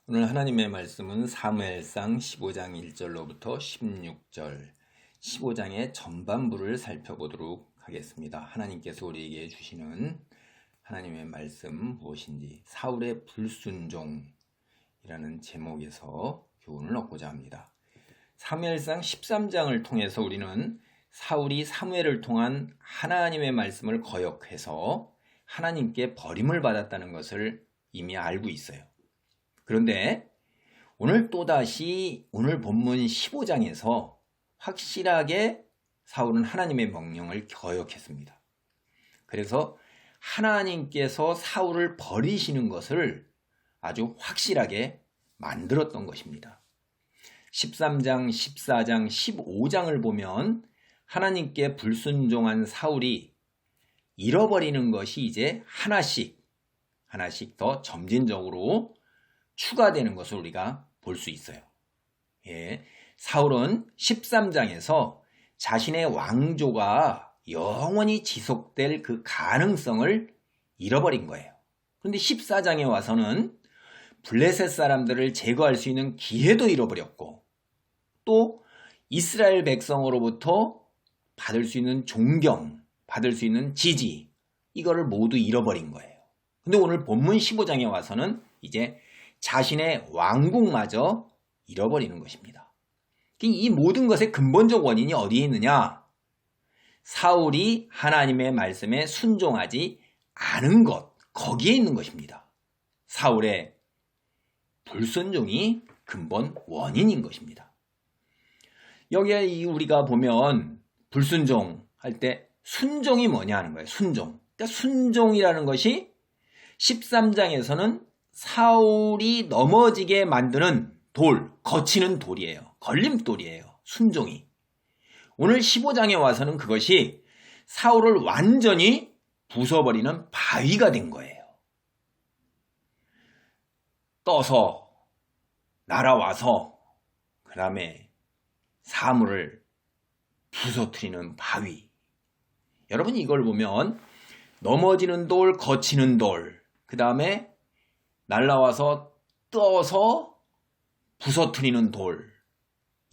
오늘 하나님의 말씀은 사무엘상 15장 1절로부터 16절, 15장의 전반부를 살펴보도록 하겠습니다. 하나님께서 우리에게 주시는 하나님의 말씀 무엇인지 사울의 불순종이라는 제목에서 교훈을 얻고자 합니다. 사무엘상 13장을 통해서 우리는 사울이 사무엘을 통한 하나님의 말씀을 거역해서 하나님께 버림을 받았다는 것을 이미 알고 있어요. 그런데 오늘 또다시 오늘 본문 15장에서 확실하게 사울은 하나님의 명령을 거역했습니다. 그래서 하나님께서 사울을 버리시는 것을 아주 확실하게 만들었던 것입니다. 13장, 14장, 15장을 보면 하나님께 불순종한 사울이 잃어버리는 것이 이제 하나씩 더 점진적으로 추가되는 것을 우리가 볼 수 있어요. 사울은 13장에서 자신의 왕조가 영원히 지속될 그 가능성을 잃어버린 거예요. 그런데 14장에 와서는 블레셋 사람들을 제거할 수 있는 기회도 잃어버렸고 또 이스라엘 백성으로부터 받을 수 있는 존경, 받을 수 있는 지지, 이거를 모두 잃어버린 거예요. 근데 오늘 본문 15장에 와서는 이제 자신의 왕국마저 잃어버리는 것입니다. 이 모든 것의 근본적 원인이 어디에 있느냐? 사울이 하나님의 말씀에 순종하지 않은 것, 거기에 있는 것입니다. 사울의 불순종이 근본 원인인 것입니다. 여기에 우리가 보면 불순종할 때 순종이 뭐냐 하는 거예요. 순종. 그러니까 순종이라는 것이 13장에서는 사울이 넘어지게 만드는 돌, 거치는 돌이에요. 걸림돌이에요. 순종이. 오늘 15장에 와서는 그것이 사울을 완전히 부숴버리는 바위가 된 거예요. 떠서 날아와서 그 다음에 사물을 부서뜨리는 바위. 여러분 이걸 보면 넘어지는 돌, 거치는 돌, 그 다음에 날라와서 떠서 부서뜨리는 돌,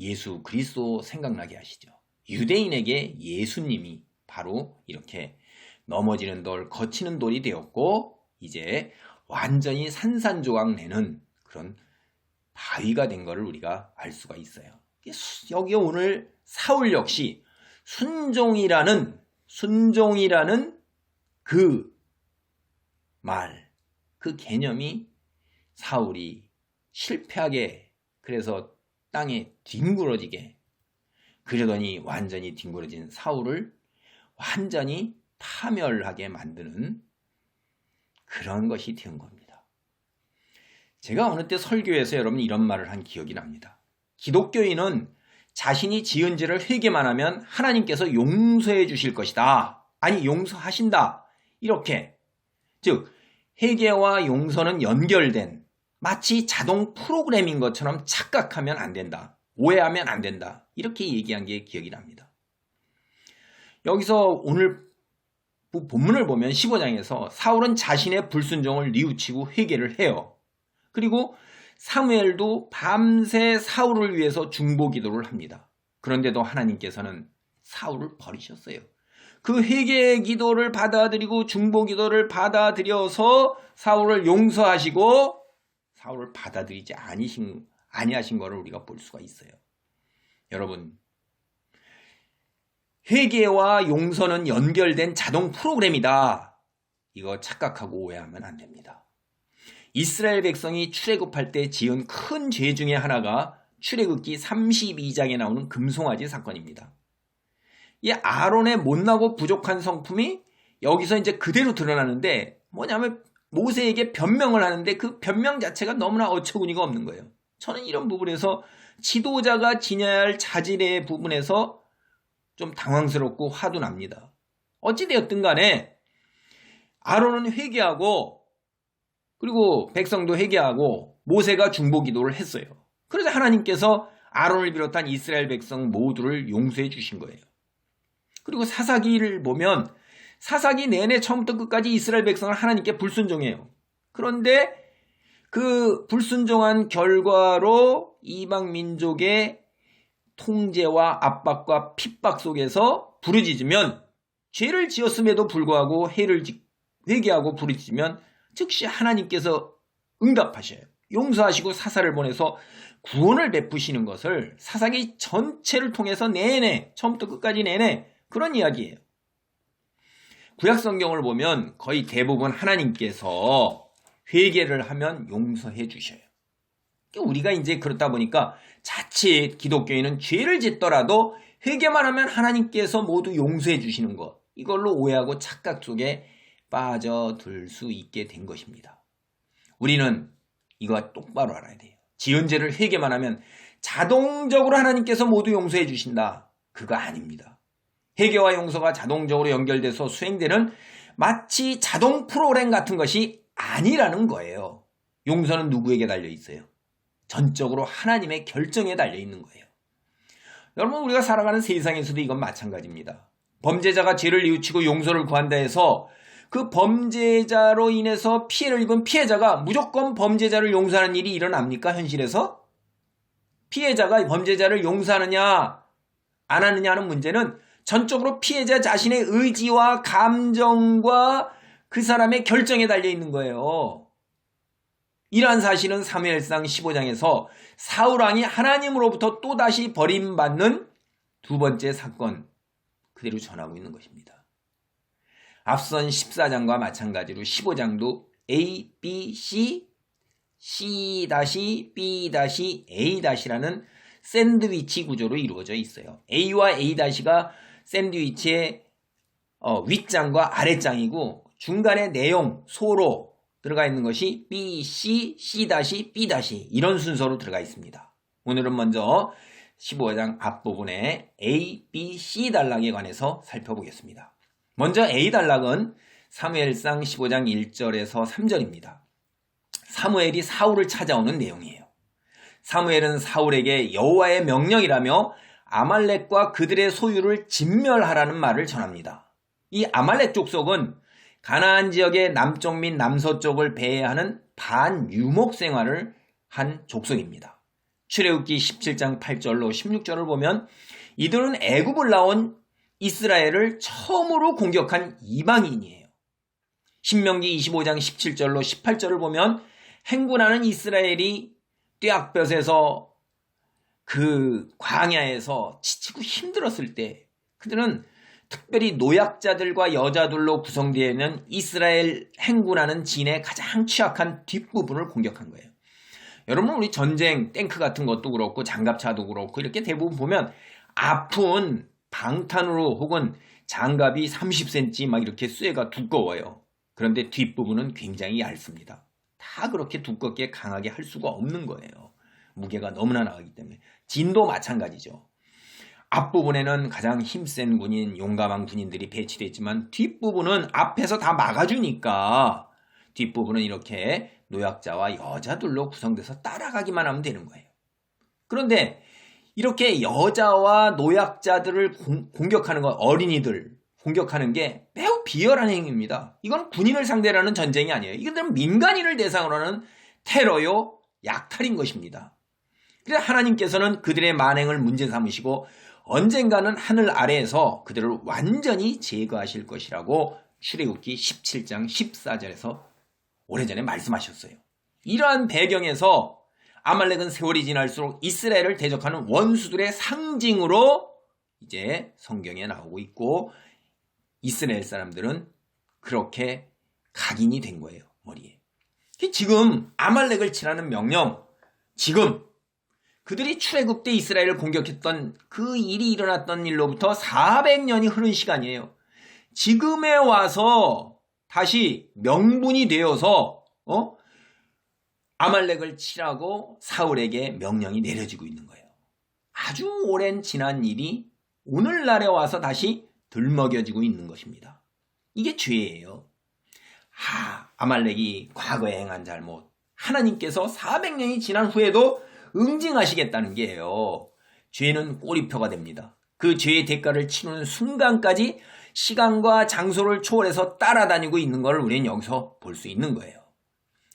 예수 그리스도 생각나게 하시죠. 유대인에게 예수님이 바로 이렇게 넘어지는 돌, 거치는 돌이 되었고 이제 완전히 산산조각 내는 그런 바위가 된 것을 우리가 알 수가 있어요. 여기 오늘 사울 역시 순종이라는 그 말, 그 개념이 사울이 실패하게, 그래서 땅에 뒹굴어지게, 그러더니 완전히 뒹굴어진 사울을 완전히 파멸하게 만드는 그런 것이 된 겁니다. 제가 어느 때 설교에서 여러분 이런 말을 한 기억이 납니다. 기독교인은 자신이 지은 죄를 회개만 하면 하나님께서 용서해 주실 것이다. 아니 용서하신다. 이렇게, 즉 회개와 용서는 연결된 마치 자동 프로그램인 것처럼 착각하면 안 된다. 오해하면 안 된다. 이렇게 얘기한 게 기억이 납니다. 여기서 오늘 본문을 보면 15장에서 사울은 자신의 불순종을 뉘우치고 회개를 해요. 그리고 사무엘도 밤새 사울을 위해서 중보 기도를 합니다. 그런데도 하나님께서는 사울을 버리셨어요. 그 회개 기도를 받아들이고 중보 기도를 받아들여서 사울을 용서하시고 사울을 받아들이지 아니하신 것을 우리가 볼 수가 있어요. 여러분, 회개와 용서는 연결된 자동 프로그램이다. 이거 착각하고 오해하면 안 됩니다. 이스라엘 백성이 출애굽할 때 지은 큰 죄 중에 하나가 출애굽기 32장에 나오는 금송아지 사건입니다. 이 아론의 못나고 부족한 성품이 여기서 이제 그대로 드러나는데 뭐냐면 모세에게 변명을 하는데 그 변명 자체가 너무나 어처구니가 없는 거예요. 저는 이런 부분에서 지도자가 지녀야 할 자질의 부분에서 좀 당황스럽고 화도 납니다. 어찌되었든 간에 아론은 회개하고 그리고 백성도 회개하고 모세가 중보 기도를 했어요. 그래서 하나님께서 아론을 비롯한 이스라엘 백성 모두를 용서해 주신 거예요. 그리고 사사기를 보면 사사기 내내 처음부터 끝까지 이스라엘 백성을 하나님께 불순종해요. 그런데 그 불순종한 결과로 이방 민족의 통제와 압박과 핍박 속에서 부르짖으면 죄를 지었음에도 불구하고 회개하고 부르짖으면 즉시 하나님께서 응답하셔요. 용서하시고 사사를 보내서 구원을 베푸시는 것을 사사기 전체를 통해서 내내 처음부터 끝까지 내내 그런 이야기예요. 구약 성경을 보면 거의 대부분 하나님께서 회개를 하면 용서해 주셔요. 우리가 이제 그렇다 보니까 자칫 기독교인은 죄를 짓더라도 회개만 하면 하나님께서 모두 용서해 주시는 것, 이걸로 오해하고 착각 속에 빠져들 수 있게 된 것입니다. 우리는 이거 똑바로 알아야 돼요. 지은 죄를 회개만 하면 자동적으로 하나님께서 모두 용서해 주신다. 그거 아닙니다. 회개와 용서가 자동적으로 연결돼서 수행되는 마치 자동 프로그램 같은 것이 아니라는 거예요. 용서는 누구에게 달려 있어요? 전적으로 하나님의 결정에 달려 있는 거예요. 여러분, 우리가 살아가는 세상에서도 이건 마찬가지입니다. 범죄자가 죄를 뉘우치고 용서를 구한다 해서 그 범죄자로 인해서 피해를 입은 피해자가 무조건 범죄자를 용서하는 일이 일어납니까? 현실에서? 피해자가 범죄자를 용서하느냐 안 하느냐 하는 문제는 전적으로 피해자 자신의 의지와 감정과 그 사람의 결정에 달려 있는 거예요. 이러한 사실은 사무엘상 15장에서 사울왕이 하나님으로부터 또다시 버림받는 두 번째 사건 그대로 전하고 있는 것입니다. 앞선 14장과 마찬가지로 15장도 A, B, C, C-B-A-라는 샌드위치 구조로 이루어져 있어요. A와 A-가 샌드위치의 윗장과 아랫장이고 중간에 내용, 소로 들어가 있는 것이 B, C, C-B- 이런 순서로 들어가 있습니다. 오늘은 먼저 15장 앞부분에 A, B, C 단락에 관해서 살펴보겠습니다. 먼저 A 단락은 사무엘상 15장 1절에서 3절입니다. 사무엘이 사울을 찾아오는 내용이에요. 사무엘은 사울에게 여호와의 명령이라며 아말렉과 그들의 소유를 진멸하라는 말을 전합니다. 이 아말렉 족속은 가나안 지역의 남쪽 및 남서쪽을 배회하는 반유목 생활을 한 족속입니다. 출애굽기 17장 8절로 16절을 보면 이들은 애굽을 나온 이스라엘을 처음으로 공격한 이방인이에요. 신명기 25장 17절로 18절을 보면 행군하는 이스라엘이 뙤약볕에서 그 광야에서 지치고 힘들었을 때 그들은 특별히 노약자들과 여자들로 구성되어 있는 이스라엘 행군하는 진의 가장 취약한 뒷부분을 공격한 거예요. 여러분, 우리 전쟁 탱크 같은 것도 그렇고 장갑차도 그렇고 이렇게 대부분 보면 앞은 방탄으로 혹은 장갑이 30cm 막 이렇게 쇠가 두꺼워요. 그런데 뒷부분은 굉장히 얇습니다. 다 그렇게 두껍게 강하게 할 수가 없는 거예요. 무게가 너무나 나가기 때문에. 진도 마찬가지죠. 앞부분에는 가장 힘센 군인, 용감한 군인들이 배치되어 있지만 뒷부분은 앞에서 다 막아주니까 뒷부분은 이렇게 노약자와 여자들로 구성돼서 따라가기만 하면 되는 거예요. 그런데 이렇게 여자와 노약자들을 공격하는 것, 어린이들 공격하는 게 매우 비열한 행위입니다. 이건 군인을 상대로 하는 전쟁이 아니에요. 이것들은 민간인을 대상으로 하는 테러요, 약탈인 것입니다. 그래서 하나님께서는 그들의 만행을 문제 삼으시고 언젠가는 하늘 아래에서 그들을 완전히 제거하실 것이라고 출애굽기 17장 14절에서 오래전에 말씀하셨어요. 이러한 배경에서 아말렉은 세월이 지날수록 이스라엘을 대적하는 원수들의 상징으로 이제 성경에 나오고 있고 이스라엘 사람들은 그렇게 각인이 된 거예요, 머리에. 지금 아말렉을 치라는 명령, 지금 그들이 출애굽 때 이스라엘을 공격했던 그 일이 일어났던 일로부터 400년이 흐른 시간이에요. 지금에 와서 다시 명분이 되어서 아말렉을 치라고 사울에게 명령이 내려지고 있는 거예요. 아주 오랜 지난 일이 오늘날에 와서 다시 들먹여지고 있는 것입니다. 이게 죄예요. 아말렉이 과거에 행한 잘못, 하나님께서 400년이 지난 후에도 응징하시겠다는 게예요. 죄는 꼬리표가 됩니다. 그 죄의 대가를 치르는 순간까지 시간과 장소를 초월해서 따라다니고 있는 걸 우리는 여기서 볼 수 있는 거예요.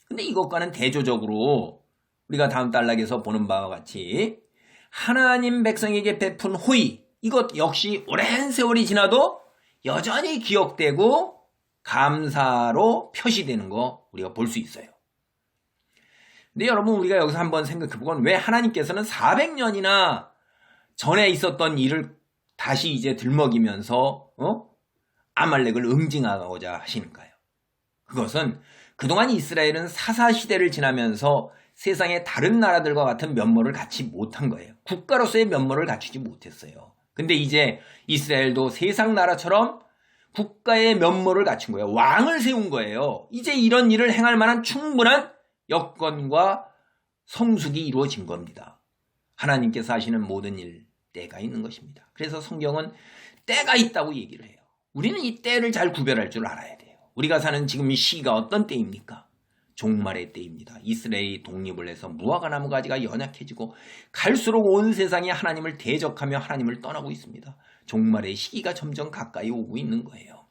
근데 이것과는 대조적으로 우리가 다음 단락에서 보는 바와 같이 하나님 백성에게 베푼 호의, 이것 역시 오랜 세월이 지나도 여전히 기억되고 감사로 표시되는 거 우리가 볼 수 있어요. 근데 여러분, 우리가 여기서 한번 생각해보건 왜 하나님께서는 400년이나 전에 있었던 일을 다시 이제 들먹이면서 아말렉을 응징하고자 하시는가요? 그것은 그동안 이스라엘은 사사시대를 지나면서 세상의 다른 나라들과 같은 면모를 갖지 못한 거예요. 국가로서의 면모를 갖추지 못했어요. 근데 이제 이스라엘도 세상 나라처럼 국가의 면모를 갖춘 거예요. 왕을 세운 거예요. 이제 이런 일을 행할 만한 충분한 여건과 성숙이 이루어진 겁니다. 하나님께서 하시는 모든 일, 때가 있는 것입니다. 그래서 성경은 때가 있다고 얘기를 해요. 우리는 이 때를 잘 구별할 줄 알아야 돼요. 우리가 사는 지금 이 시기가 어떤 때입니까? 종말의 때입니다. 이스라엘이 독립을 해서 무화과 나무 가지가 연약해지고 갈수록 온 세상이 하나님을 대적하며 하나님을 떠나고 있습니다. 종말의 시기가 점점 가까이 오고 있는 거예요.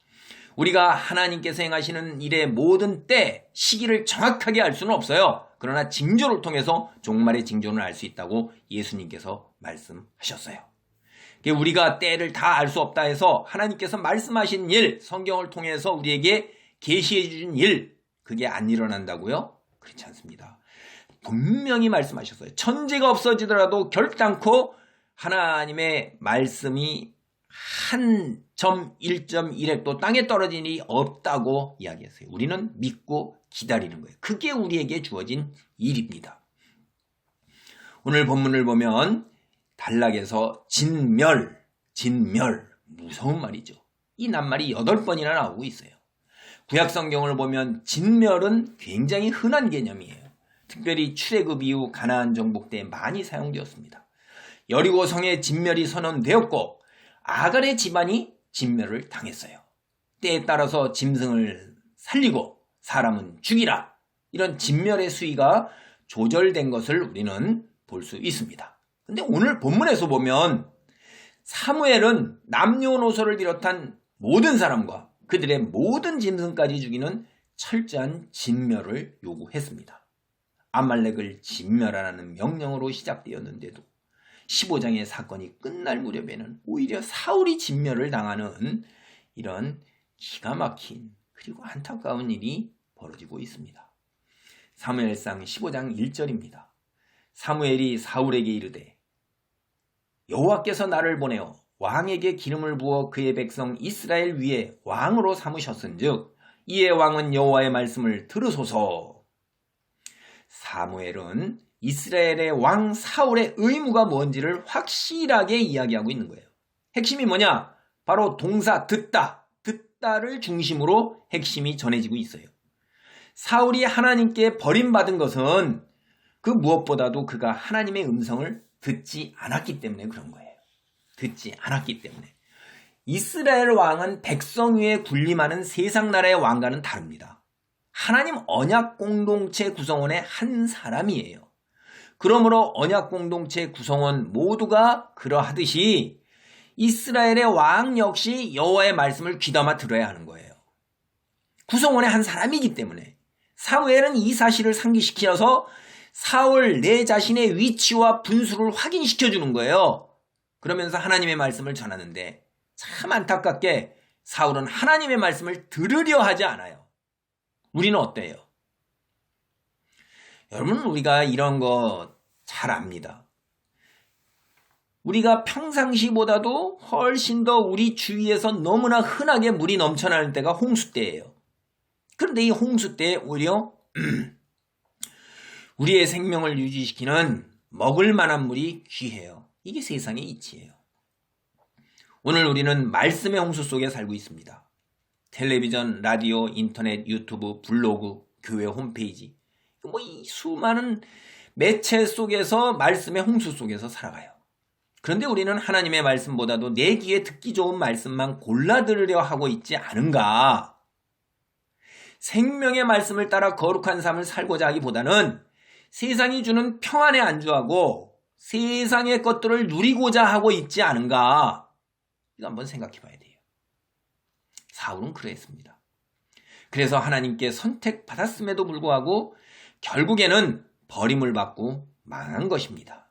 우리가 하나님께서 행하시는 일의 모든 때, 시기를 정확하게 알 수는 없어요. 그러나 징조를 통해서 종말의 징조는 알 수 있다고 예수님께서 말씀하셨어요. 우리가 때를 다 알 수 없다 해서 하나님께서 말씀하신 일, 성경을 통해서 우리에게 계시해 주신 일, 그게 안 일어난다고요? 그렇지 않습니다. 분명히 말씀하셨어요. 천지가 없어지더라도 결단코 하나님의 말씀이 한 점 1.1획도 땅에 떨어진 일이 없다고 이야기했어요. 우리는 믿고 기다리는 거예요. 그게 우리에게 주어진 일입니다. 오늘 본문을 보면 단락에서 진멸, 무서운 말이죠. 이 낱말이 8번이나 나오고 있어요. 구약 성경을 보면 진멸은 굉장히 흔한 개념이에요. 특별히 출애굽 이후 가나안 정복 때 많이 사용되었습니다. 여리고 성에 진멸이 선언되었고 아갈의 집안이 진멸을 당했어요. 때에 따라서 짐승을 살리고 사람은 죽이라, 이런 진멸의 수위가 조절된 것을 우리는 볼 수 있습니다. 근데 오늘 본문에서 보면 사무엘은 남녀노소를 비롯한 모든 사람과 그들의 모든 짐승까지 죽이는 철저한 진멸을 요구했습니다. 아말렉을 진멸하라는 명령으로 시작되었는데도 15장의 사건이 끝날 무렵에는 오히려 사울이 진멸을 당하는 이런 기가 막힌 그리고 안타까운 일이 벌어지고 있습니다. 사무엘상 15장 1절입니다. 사무엘이 사울에게 이르되 여호와께서 나를 보내어 왕에게 기름을 부어 그의 백성 이스라엘 위에 왕으로 삼으셨은즉 이에 왕은 여호와의 말씀을 들으소서. 사무엘은 이스라엘의 왕 사울의 의무가 뭔지를 확실하게 이야기하고 있는 거예요. 핵심이 뭐냐? 바로 동사 듣다를 중심으로 핵심이 전해지고 있어요. 사울이 하나님께 버림받은 것은 그 무엇보다도 그가 하나님의 음성을 듣지 않았기 때문에 그런 거예요. 듣지 않았기 때문에. 이스라엘 왕은 백성 위에 군림하는 세상 나라의 왕과는 다릅니다. 하나님 언약 공동체 구성원의 한 사람이에요. 그러므로 언약 공동체 구성원 모두가 그러하듯이 이스라엘의 왕 역시 여호와의 말씀을 귀담아 들어야 하는 거예요. 구성원의 한 사람이기 때문에. 사무엘은 이 사실을 상기시켜서 사울 내 자신의 위치와 분수를 확인시켜주는 거예요. 그러면서 하나님의 말씀을 전하는데 참 안타깝게 사울은 하나님의 말씀을 들으려 하지 않아요. 우리는 어때요? 여러분, 우리가 이런 거 잘 압니다. 우리가 평상시보다도 훨씬 더 우리 주위에서 너무나 흔하게 물이 넘쳐나는 때가 홍수 때예요. 그런데 이 홍수 때에 오히려 우리의 생명을 유지시키는 먹을 만한 물이 귀해요. 이게 세상의 이치예요. 오늘 우리는 말씀의 홍수 속에 살고 있습니다. 텔레비전, 라디오, 인터넷, 유튜브, 블로그, 교회 홈페이지, 이 수많은 매체 속에서 말씀의 홍수 속에서 살아가요. 그런데 우리는 하나님의 말씀보다도 내 귀에 듣기 좋은 말씀만 골라 들으려 하고 있지 않은가? 생명의 말씀을 따라 거룩한 삶을 살고자 하기보다는 세상이 주는 평안에 안주하고 세상의 것들을 누리고자 하고 있지 않은가? 이거 한번 생각해 봐야 돼요. 사울은 그랬습니다. 그래서 하나님께 선택받았음에도 불구하고 결국에는 버림을 받고 망한 것입니다.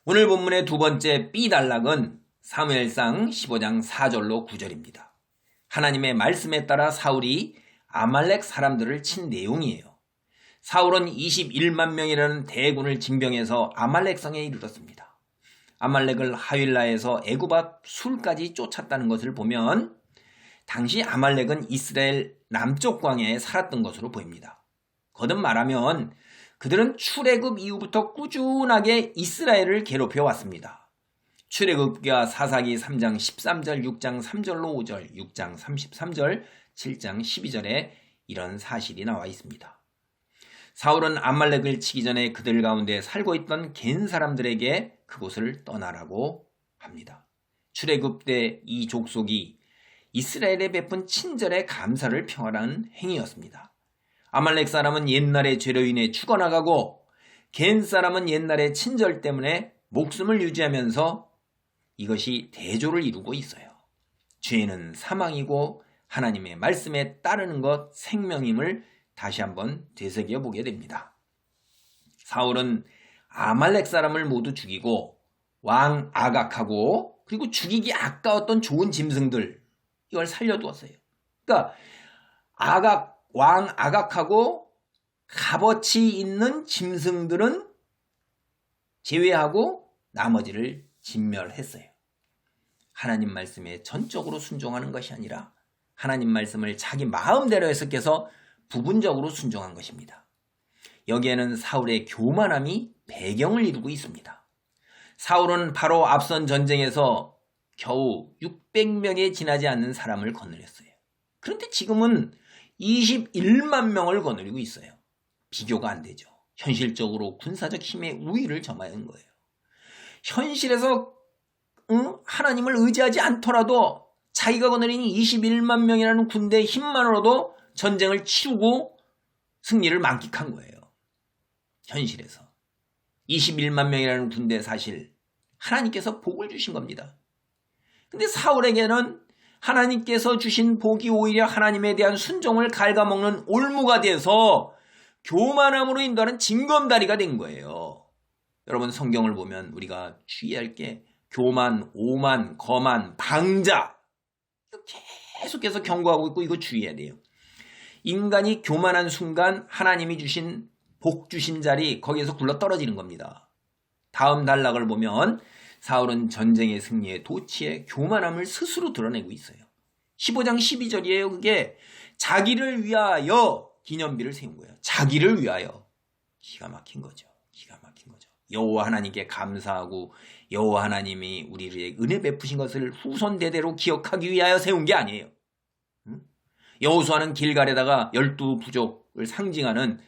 오늘 본문의 두 번째 B단락은 사무엘상 15장 4절로 9절입니다. 하나님의 말씀에 따라 사울이 아말렉 사람들을 친 내용이에요. 사울은 21만 명이라는 대군을 징병해서 아말렉 성에 이르렀습니다. 아말렉을 하윌라에서 애굽 앞 술까지 쫓았다는 것을 보면 당시 아말렉은 이스라엘 남쪽 광야에 살았던 것으로 보입니다. 거듭 말하면 그들은 출애굽 이후부터 꾸준하게 이스라엘을 괴롭혀 왔습니다. 출애굽기와 사사기 3장 13절, 6장 3절로 5절, 6장 33절, 7장 12절에 이런 사실이 나와 있습니다. 사울은 아말렉을 치기 전에 그들 가운데 살고 있던 겐 사람들에게 그곳을 떠나라고 합니다. 출애굽 때 이 족속이 이스라엘에 베푼 친절의 감사를 평하라는 행위였습니다. 아말렉 사람은 옛날의 죄로 인해 죽어나가고 겐 사람은 옛날의 친절 때문에 목숨을 유지하면서 이것이 대조를 이루고 있어요. 죄는 사망이고 하나님의 말씀에 따르는 것 생명임을 다시 한번 되새겨보게 됩니다. 사울은 아말렉 사람을 모두 죽이고 왕 아각하고 그리고 죽이기 아까웠던 좋은 짐승들 이걸 살려두었어요. 그러니까 왕 아각하고 값어치 있는 짐승들은 제외하고 나머지를 진멸했어요. 하나님 말씀에 전적으로 순종하는 것이 아니라 하나님 말씀을 자기 마음대로 해석해서 부분적으로 순종한 것입니다. 여기에는 사울의 교만함이 배경을 이루고 있습니다. 사울은 바로 앞선 전쟁에서 겨우 600명에 지나지 않는 사람을 거느렸어요. 그런데 지금은 21만 명을 거느리고 있어요. 비교가 안 되죠. 현실적으로 군사적 힘의 우위를 점하는 거예요. 현실에서 하나님을 의지하지 않더라도 자기가 거느린 21만 명이라는 군대의 힘만으로도 전쟁을 치르고 승리를 만끽한 거예요. 현실에서 21만 명이라는 군대 사실 하나님께서 복을 주신 겁니다. 근데 사울에게는 하나님께서 주신 복이 오히려 하나님에 대한 순종을 갉아먹는 올무가 돼서 교만함으로 인도하는 징검다리가 된 거예요. 여러분 성경을 보면 우리가 주의할 게 교만, 오만, 거만, 방자 계속해서 경고하고 있고 이거 주의해야 돼요. 인간이 교만한 순간 하나님이 주신 복 주신 자리 거기에서 굴러 떨어지는 겁니다. 다음 단락을 보면 사울은 전쟁의 승리에 도취해 교만함을 스스로 드러내고 있어요. 15장 12절이에요. 그게 자기를 위하여 기념비를 세운 거예요. 자기를 위하여. 기가 막힌 거죠. 기가 막힌 거죠. 여호와 하나님께 감사하고 여호와 하나님이 우리에게 은혜 베푸신 것을 후손 대대로 기억하기 위하여 세운 게 아니에요. 여호수아는 길갈에다가 12부족을 상징하는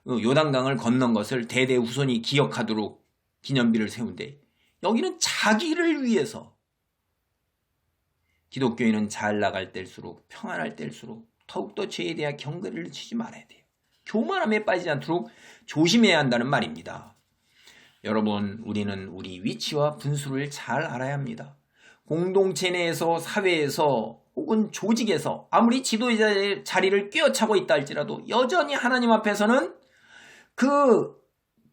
요단강을 건넌 것을 대대 후손이 기억하도록 기념비를 세운데 여기는 자기를 위해서 기독교인은 잘 나갈 때일수록 평안할 때일수록 더욱더 죄에 대한 경계를 치지 말아야 돼요. 교만함에 빠지지 않도록 조심해야 한다는 말입니다. 여러분 우리는 우리 위치와 분수를 잘 알아야 합니다. 공동체 내에서 사회에서 혹은 조직에서 아무리 지도자의 자리를 꿰어차고 있다 할지라도 여전히 하나님 앞에서는 그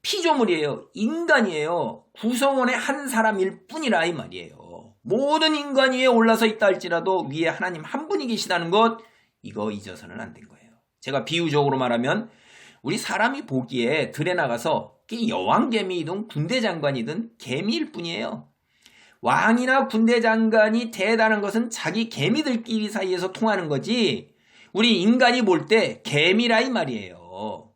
피조물이에요. 인간이에요. 구성원의 한 사람일 뿐이라 이 말이에요. 모든 인간 위에 올라서 있다 할지라도 위에 하나님 한 분이 계시다는 것 이거 잊어서는 안 된 거예요. 제가 비유적으로 말하면 우리 사람이 보기에 들에 나가서 여왕개미이든 군대장관이든 개미일 뿐이에요. 왕이나 군대장관이 대단한 것은 자기 개미들끼리 사이에서 통하는 거지 우리 인간이 볼 때 개미라 이 말이에요.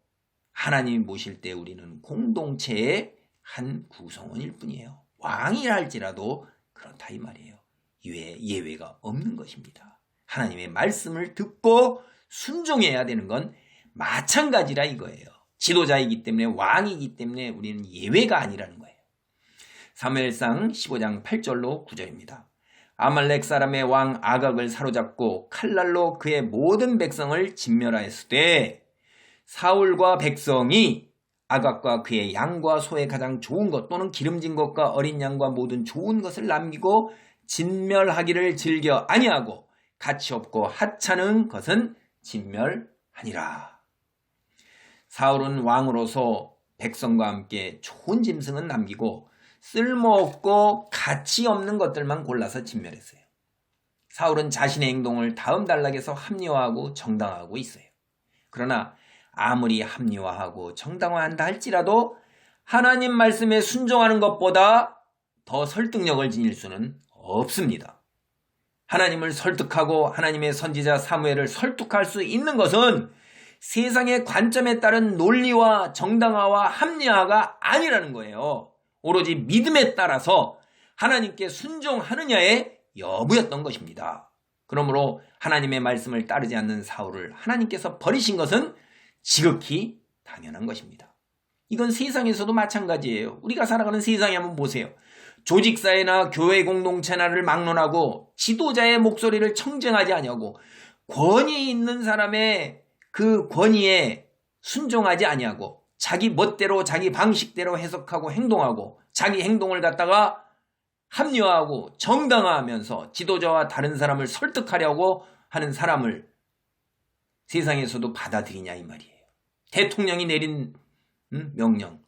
하나님이 보실 때 우리는 공동체의 한 구성원일 뿐이에요. 왕이라 할지라도 그렇다 이 말이에요. 예외가 없는 것입니다. 하나님의 말씀을 듣고 순종해야 되는 건 마찬가지라 이거예요. 지도자이기 때문에 왕이기 때문에 우리는 예외가 아니라는 거예요. 사무엘상 15장 8절로 9절입니다. 아말렉 사람의 왕 아각을 사로잡고 칼날로 그의 모든 백성을 진멸하였으되 사울과 백성이 아각과 그의 양과 소의 가장 좋은 것 또는 기름진 것과 어린 양과 모든 좋은 것을 남기고 진멸하기를 즐겨 아니하고 가치 없고 하찮은 것은 진멸하니라. 사울은 왕으로서 백성과 함께 좋은 짐승은 남기고 쓸모없고 가치 없는 것들만 골라서 진멸했어요. 사울은 자신의 행동을 다음 단락에서 합리화하고 정당화하고 있어요. 그러나 아무리 합리화하고 정당화한다 할지라도 하나님 말씀에 순종하는 것보다 더 설득력을 지닐 수는 없습니다. 하나님을 설득하고 하나님의 선지자 사무엘을 설득할 수 있는 것은 세상의 관점에 따른 논리와 정당화와 합리화가 아니라는 거예요. 오로지 믿음에 따라서 하나님께 순종하느냐의 여부였던 것입니다. 그러므로 하나님의 말씀을 따르지 않는 사울을 하나님께서 버리신 것은 지극히 당연한 것입니다. 이건 세상에서도 마찬가지예요. 우리가 살아가는 세상에 한번 보세요. 조직사회나 교회 공동체나를 막론하고 지도자의 목소리를 청정하지 아니하고 권위 있는 사람의 그 권위에 순종하지 아니하고 자기 멋대로 자기 방식대로 해석하고 행동하고 자기 행동을 갖다가 합리화하고 정당화하면서 지도자와 다른 사람을 설득하려고 하는 사람을 세상에서도 받아들이냐 이 말이에요. 대통령이 내린 명령,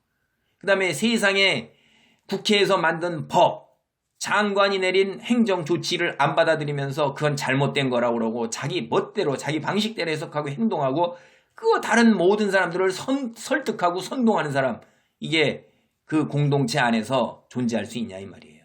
그 다음에 세상에 국회에서 만든 법, 장관이 내린 행정 조치를 안 받아들이면서 그건 잘못된 거라고 그러고 자기 멋대로 자기 방식대로 해석하고 행동하고 그 다른 모든 사람들을 설득하고 선동하는 사람, 이게 그 공동체 안에서 존재할 수 있냐 이 말이에요.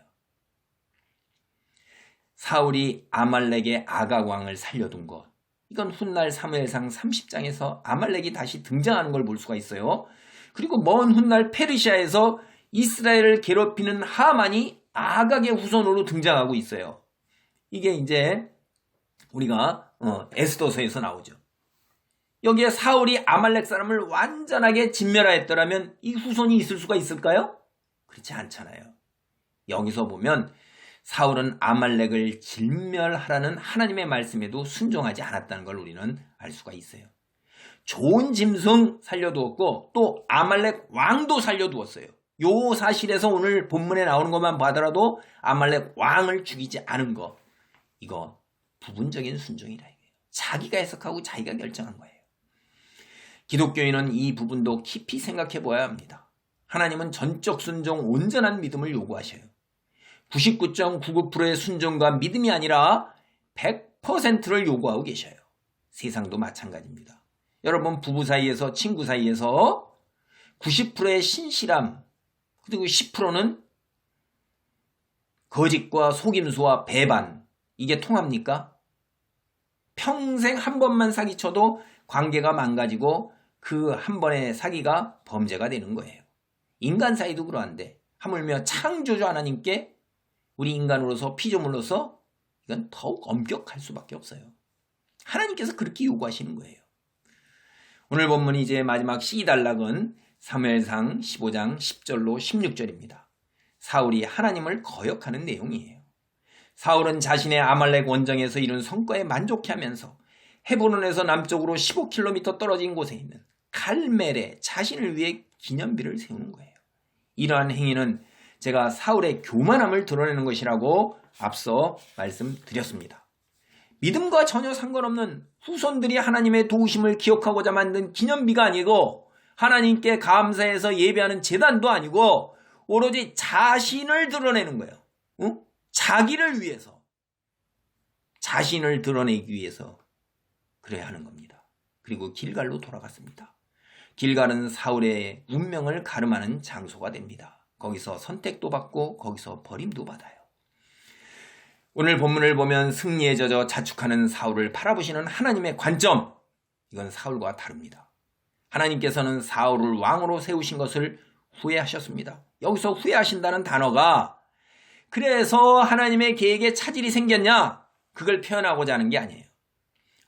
사울이 아말렉의 아각 왕을 살려둔 것, 이건 훗날 사무엘상 30장에서 아말렉이 다시 등장하는 걸 볼 수가 있어요. 그리고 먼 훗날 페르시아에서 이스라엘을 괴롭히는 하만이 아각의 후손으로 등장하고 있어요. 이게 이제 우리가 에스더서에서 나오죠. 여기에 사울이 아말렉 사람을 완전하게 진멸하였더라면 이 후손이 있을 수가 있을까요? 그렇지 않잖아요. 여기서 보면 사울은 아말렉을 진멸하라는 하나님의 말씀에도 순종하지 않았다는 걸 우리는 알 수가 있어요. 좋은 짐승 살려두었고 또 아말렉 왕도 살려두었어요. 요 사실에서 오늘 본문에 나오는 것만 봐더라도 아말렉 왕을 죽이지 않은 거, 이거 부분적인 순종이라 이거예요. 자기가 해석하고 자기가 결정한 거예요. 기독교인은 이 부분도 깊이 생각해 보아야 합니다. 하나님은 전적 순종, 온전한 믿음을 요구하셔요. 99.99%의 순종과 믿음이 아니라 100%를 요구하고 계셔요. 세상도 마찬가지입니다. 여러분 부부 사이에서 친구 사이에서 90%의 신실함 그리고 10%는 거짓과 속임수와 배반, 이게 통합니까? 평생 한 번만 사기쳐도 관계가 망가지고 그 한 번의 사기가 범죄가 되는 거예요. 인간 사이도 그러한데 하물며 창조주 하나님께 우리 인간으로서 피조물로서 이건 더욱 엄격할 수밖에 없어요. 하나님께서 그렇게 요구하시는 거예요. 오늘 본문이 이제 마지막 C단락은 사무엘상 15장 10절로 16절입니다. 사울이 하나님을 거역하는 내용이에요. 사울은 자신의 아말렉 원정에서 이룬 성과에 만족해하면서 헤브론에서 남쪽으로 15km 떨어진 곳에 있는 갈멜에 자신을 위해 기념비를 세우는 거예요. 이러한 행위는 제가 사울의 교만함을 드러내는 것이라고 앞서 말씀드렸습니다. 믿음과 전혀 상관없는 후손들이 하나님의 도우심을 기억하고자 만든 기념비가 아니고 하나님께 감사해서 예배하는 제단도 아니고 오로지 자신을 드러내는 거예요. 응? 자기를 위해서, 자신을 드러내기 위해서 그래야 하는 겁니다. 그리고 길갈로 돌아갔습니다. 길갈은 사울의 운명을 가름하는 장소가 됩니다. 거기서 선택도 받고 거기서 버림도 받아요. 오늘 본문을 보면 승리에 젖어 자축하는 사울을 바라보시는 하나님의 관점, 이건 사울과 다릅니다. 하나님께서는 사울을 왕으로 세우신 것을 후회하셨습니다. 여기서 후회하신다는 단어가 그래서 하나님의 계획에 차질이 생겼냐, 그걸 표현하고자 하는 게 아니에요.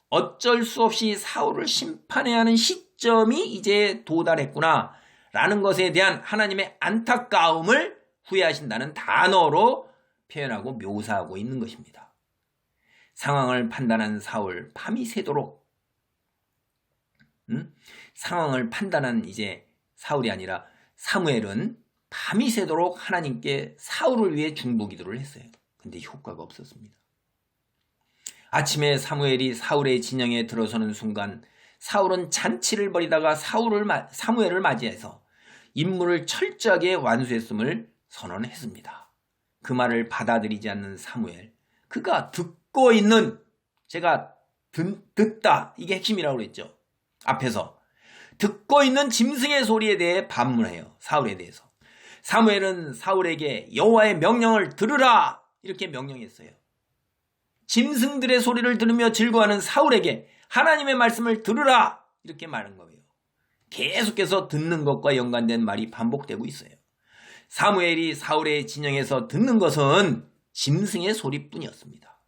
어쩔 수 없이 사울을 심판해야 하는 시점이 이제 도달했구나 라는 것에 대한 하나님의 안타까움을 후회하신다는 단어로 표현하고 묘사하고 있는 것입니다. 상황을 판단한 사울, 밤이 새도록 상황을 판단한 이제 사울이 아니라 사무엘은 밤이 새도록 하나님께 사울을 위해 중보기도를 했어요. 근데 효과가 없었습니다. 아침에 사무엘이 사울의 진영에 들어서는 순간 사울은 잔치를 벌이다가 사무엘을 맞이해서 임무를 철저하게 완수했음을 선언했습니다. 그 말을 받아들이지 않는 사무엘, 그가 듣고 있는, 제가 듣다, 이게 핵심이라고 그랬죠. 앞에서 듣고 있는 짐승의 소리에 대해 반문해요. 사울에 대해서. 사무엘은 사울에게 여호와의 명령을 들으라 이렇게 명령했어요. 짐승들의 소리를 들으며 즐거워하는 사울에게 하나님의 말씀을 들으라 이렇게 말한 거예요. 계속해서 듣는 것과 연관된 말이 반복되고 있어요. 사무엘이 사울의 진영에서 듣는 것은 짐승의 소리뿐이었습니다.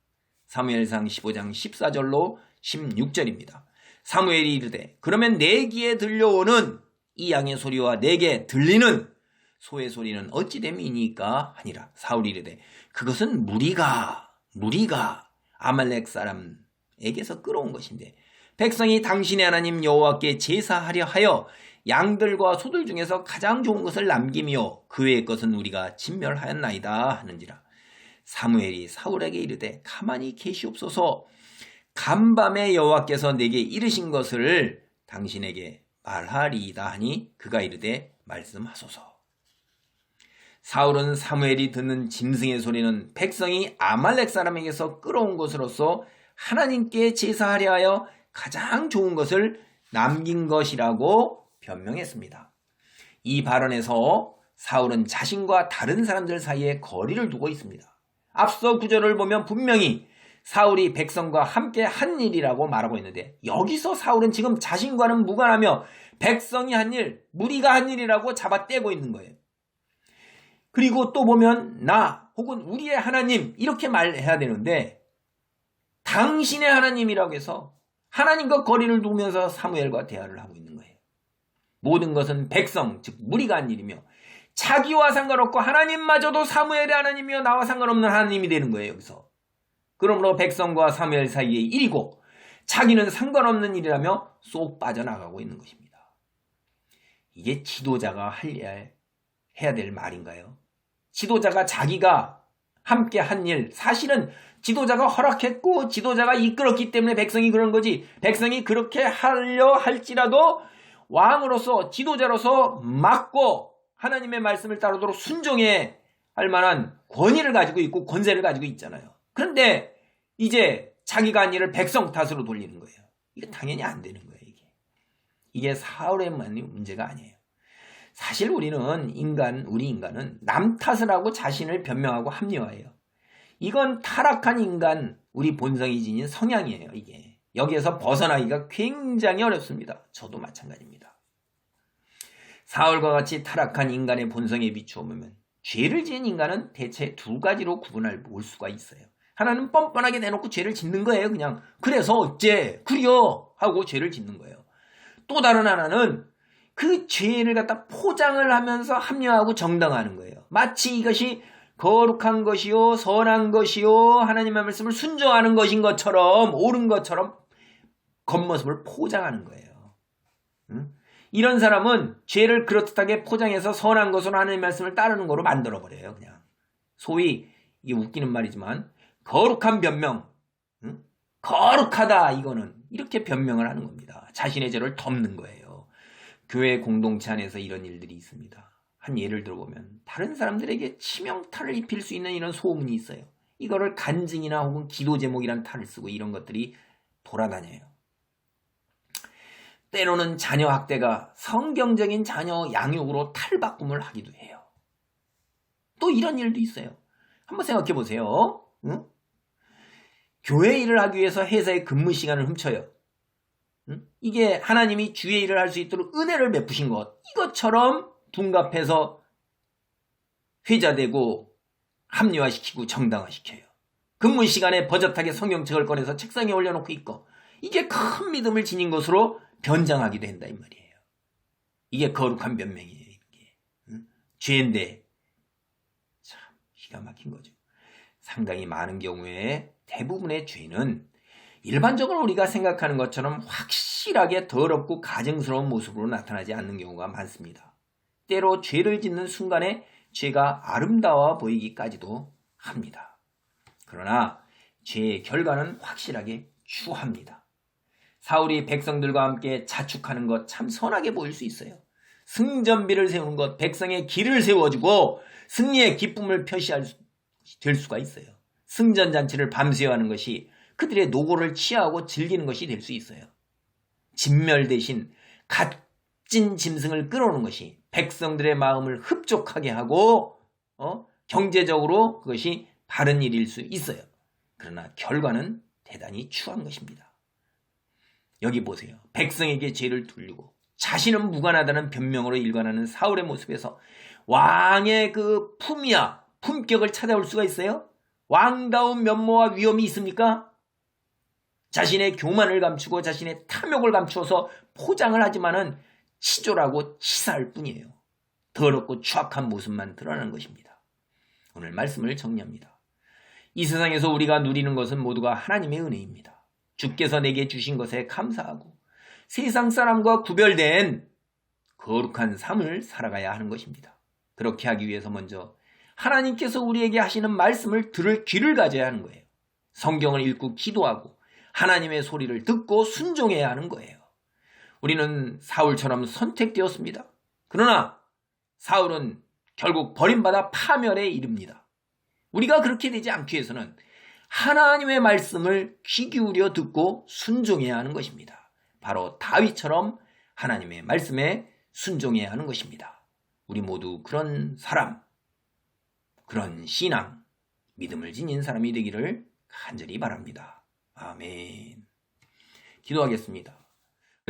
사무엘상 15장 14절로 16절입니다. 사무엘이 이르되 그러면 내 귀에 들려오는 이 양의 소리와 내게 들리는 소의 소리는 어찌 됨이니까 하니라. 사울이 이르되 그것은 무리가 아말렉 사람에게서 끌어온 것인데 백성이 당신의 하나님 여호와께 제사하려 하여 양들과 소들 중에서 가장 좋은 것을 남기며 그 외의 것은 우리가 진멸하였나이다 하는지라. 사무엘이 사울에게 이르되 가만히 계시옵소서. 간밤에 여호와께서 내게 이르신 것을 당신에게 말하리이다 하니 그가 이르되 말씀하소서. 사울은 사무엘이 듣는 짐승의 소리는 백성이 아말렉 사람에게서 끌어온 것으로서 하나님께 제사하려 하여 가장 좋은 것을 남긴 것이라고 변명했습니다. 이 발언에서 사울은 자신과 다른 사람들 사이에 거리를 두고 있습니다. 앞서 구절을 보면 분명히 사울이 백성과 함께 한 일이라고 말하고 있는데 여기서 사울은 지금 자신과는 무관하며 백성이 한 일, 무리가 한 일이라고 잡아떼고 있는 거예요. 그리고 또 보면 나 혹은 우리의 하나님 이렇게 말해야 되는데 당신의 하나님이라고 해서 하나님과 거리를 두면서 사무엘과 대화를 하고 있는 거예요. 모든 것은 백성, 즉 무리가 한 일이며 자기와 상관없고 하나님마저도 사무엘의 하나님이며 나와 상관없는 하나님이 되는 거예요. 여기서. 그러므로 백성과 사무엘 사이의 일이고 자기는 상관없는 일이라며 쏙 빠져나가고 있는 것입니다. 이게 지도자가 해야 될 말인가요? 지도자가 자기가 함께 한 일, 사실은 지도자가 허락했고 지도자가 이끌었기 때문에 백성이 그런 거지, 백성이 그렇게 하려 할지라도 왕으로서 지도자로서 맡고 하나님의 말씀을 따르도록 순종해야 할 만한 권위를 가지고 있고 권세를 가지고 있잖아요. 그런데 이제 자기가 한 일을 백성 탓으로 돌리는 거예요. 이게 당연히 안 되는 거예요. 이게 사울의 문제가 아니에요. 사실 우리 인간은 남 탓을 하고 자신을 변명하고 합리화해요. 이건 타락한 인간, 우리 본성이 지닌 성향이에요. 이게 여기에서 벗어나기가 굉장히 어렵습니다. 저도 마찬가지입니다. 사울과 같이 타락한 인간의 본성에 비추어 보면 죄를 지은 인간은 대체 두 가지로 구분할 수가 있어요. 하나는 뻔뻔하게 내놓고 죄를 짓는 거예요. 그냥 그래서 어째 그려 하고 죄를 짓는 거예요. 또 다른 하나는 그 죄를 갖다 포장을 하면서 합리화하고 정당화하는 거예요. 마치 이것이 거룩한 것이요 선한 것이요 하나님의 말씀을 순종하는 것인 것처럼 옳은 것처럼 겉모습을 포장하는 거예요. 이런 사람은 죄를 그렇듯하게 포장해서 선한 것으로 하나님의 말씀을 따르는 거로 만들어버려요. 그냥 소위 이게 웃기는 말이지만 거룩한 변명, 거룩하다 이거는 이렇게 변명을 하는 겁니다. 자신의 죄를 덮는 거예요. 교회 공동체 안에서 이런 일들이 있습니다. 한 예를 들어보면 다른 사람들에게 치명타를 입힐 수 있는 이런 소문이 있어요. 이거를 간증이나 혹은 기도 제목이란 탈을 쓰고 이런 것들이 돌아다녀요. 때로는 자녀 학대가 성경적인 자녀 양육으로 탈바꿈을 하기도 해요. 또 이런 일도 있어요. 한번 생각해 보세요. 교회 일을 하기 위해서 회사의 근무 시간을 훔쳐요. 이게 하나님이 주의 일을 할 수 있도록 은혜를 베푸신 것, 이것처럼 둔갑해서 회자되고 합리화시키고 정당화시켜요. 근무 시간에 버젓하게 성경책을 꺼내서 책상에 올려놓고 있고, 이게 큰 믿음을 지닌 것으로 변장하기도 한다 이 말이에요. 이게 거룩한 변명이에요. 이게. 죄인데 참 기가 막힌 거죠. 상당히 많은 경우에 대부분의 죄는 일반적으로 우리가 생각하는 것처럼 확실하게 더럽고 가증스러운 모습으로 나타나지 않는 경우가 많습니다. 때로 죄를 짓는 순간에 죄가 아름다워 보이기까지도 합니다. 그러나 죄의 결과는 확실하게 추합니다. 사울이 백성들과 함께 자축하는 것 참 선하게 보일 수 있어요. 승전비를 세우는 것, 백성의 길을 세워주고 승리의 기쁨을 될 수가 있어요. 승전잔치를 밤새워 하는 것이 그들의 노고를 치하하고 즐기는 것이 될 수 있어요. 진멸 대신 값진 짐승을 끌어오는 것이 백성들의 마음을 흡족하게 하고 경제적으로 그것이 바른 일일 수 있어요. 그러나 결과는 대단히 추한 것입니다. 여기 보세요. 백성에게 죄를 돌리고 자신은 무관하다는 변명으로 일관하는 사울의 모습에서 왕의 그 품격을 찾아올 수가 있어요? 왕다운 면모와 위엄이 있습니까? 자신의 교만을 감추고 자신의 탐욕을 감추어서 포장을 하지만은 치졸하고 치사할 뿐이에요. 더럽고 추악한 모습만 드러나는 것입니다. 오늘 말씀을 정리합니다. 이 세상에서 우리가 누리는 것은 모두가 하나님의 은혜입니다. 주께서 내게 주신 것에 감사하고 세상 사람과 구별된 거룩한 삶을 살아가야 하는 것입니다. 그렇게 하기 위해서 먼저 하나님께서 우리에게 하시는 말씀을 들을 귀를 가져야 하는 거예요. 성경을 읽고 기도하고 하나님의 소리를 듣고 순종해야 하는 거예요. 우리는 사울처럼 선택되었습니다. 그러나 사울은 결국 버림받아 파멸에 이릅니다. 우리가 그렇게 되지 않기 위해서는 하나님의 말씀을 귀 기울여 듣고 순종해야 하는 것입니다. 바로 다윗처럼 하나님의 말씀에 순종해야 하는 것입니다. 우리 모두 그런 사람, 그런 신앙, 믿음을 지닌 사람이 되기를 간절히 바랍니다. 아멘. 기도하겠습니다.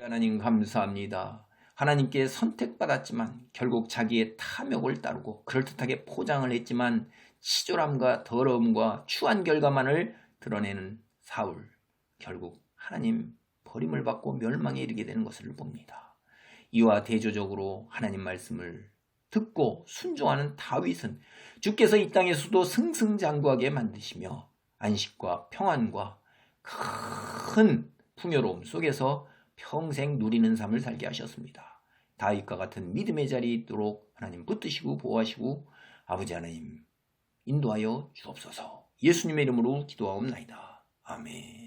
하나님 감사합니다. 하나님께 선택받았지만 결국 자기의 탐욕을 따르고 그럴듯하게 포장을 했지만 치졸함과 더러움과 추한 결과만을 드러내는 사울, 결국 하나님 버림을 받고 멸망에 이르게 되는 것을 봅니다. 이와 대조적으로 하나님 말씀을 듣고 순종하는 다윗은 주께서 이 땅에서도 승승장구하게 만드시며 안식과 평안과 큰 풍요로움 속에서 평생 누리는 삶을 살게 하셨습니다. 다윗과 같은 믿음의 자리에 있도록 하나님 붙드시고 보호하시고 아버지 하나님 인도하여 주옵소서. 예수님의 이름으로 기도하옵나이다. 아멘.